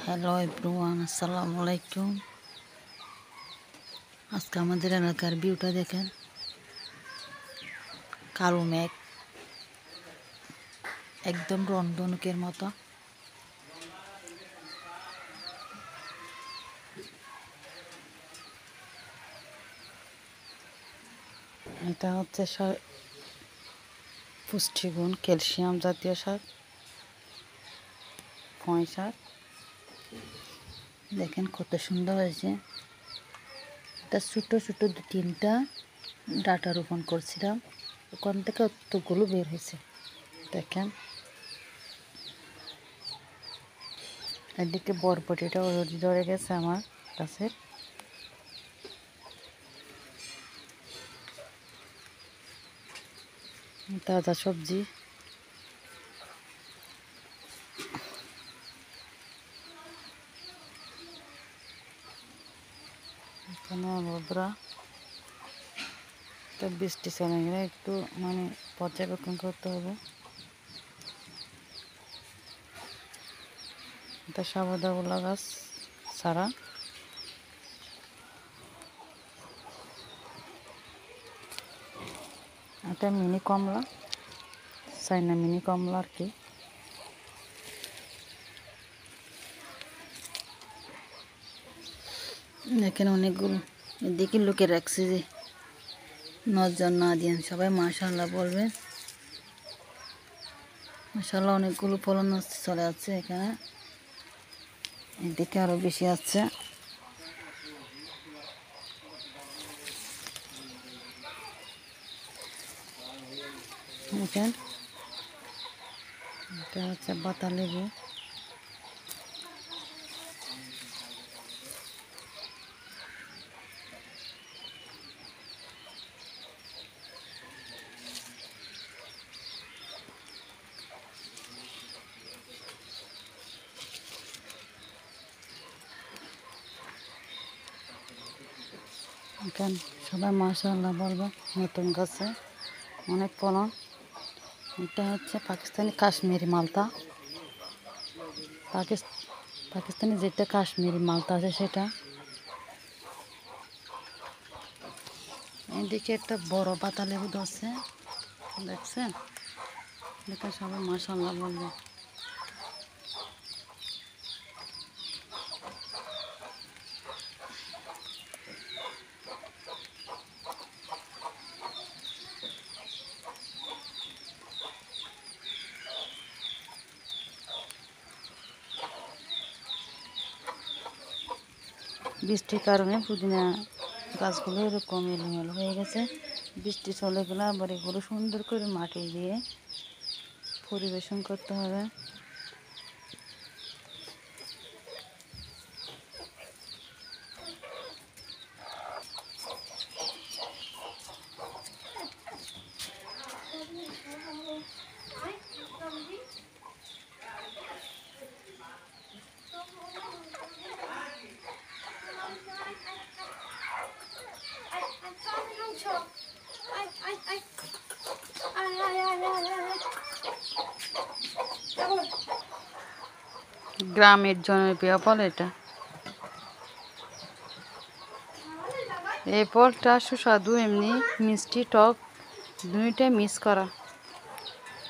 Hello everyone, আসসালামু আলাইকুম। আজকে আমাদের এলাকার ভিউটা দেখেন। কালো মেঘ, একদম রংধনুকের মতো। এটা হচ্ছে পুষ্টিগুণ ক্যালসিয়াম জাতীয় শাক, পুঁই শাক। দেখেন কত সুন্দর হয়েছে। এটা ছোটো ছোটো 2-3টা ডাটা রোপণ করছিলাম, ওখান থেকে অতগুলো বের হয়েছে। দেখেন এদিকে বরবটিটা অলরেডি ধরে গেছে আমার কাছে। তাজা সবজি। এখানে আবরা তো বৃষ্টি চলে গেলে একটু পর্যবেক্ষণ করতে হবে। এটা সাবুদাবুলা গাছ ছাড়া। এটা মিনি কমলা, চাইনা মিনি কমলা আর কি। এখানে অনেকগুলো, এদিকে লোকে রাখছে যে নজর না দিয়ে। সবাই মাশাআল্লাহ বলবেন। মাশাআল্লাহ অনেকগুলো ফলন চলে যাচ্ছে এখানে। এদিকে আরো বেশি আছে। দেখেন এটা হচ্ছে বাতা লেবু। এখন সবাই মাশাআল্লাহ বলবে। নতুন গাছে অনেক ফলন। এটা হচ্ছে পাকিস্তানি কাশ্মীরি মালতা। পাকিস্তানি যেটা কাশ্মীরি মালতা আছে সেটা। এদিকে একটা বড় পাতা লেবু ধরছে, দেখছেন? দেখে সবাই মাশাআল্লাহ বলবে। বৃষ্টির কারণে পুদিনা গাছগুলো এরকম এলোমেলো হয়ে গেছে। বৃষ্টি চলে গেলে আবার এগুলো সুন্দর করে মাটি দিয়ে পরিবেশন করতে হবে। গ্রামের জনপ্রিয় ফল এটা। এই ফলটা সুস্বাদু, এমনি মিষ্টি টক দুইটা মিক্স করা।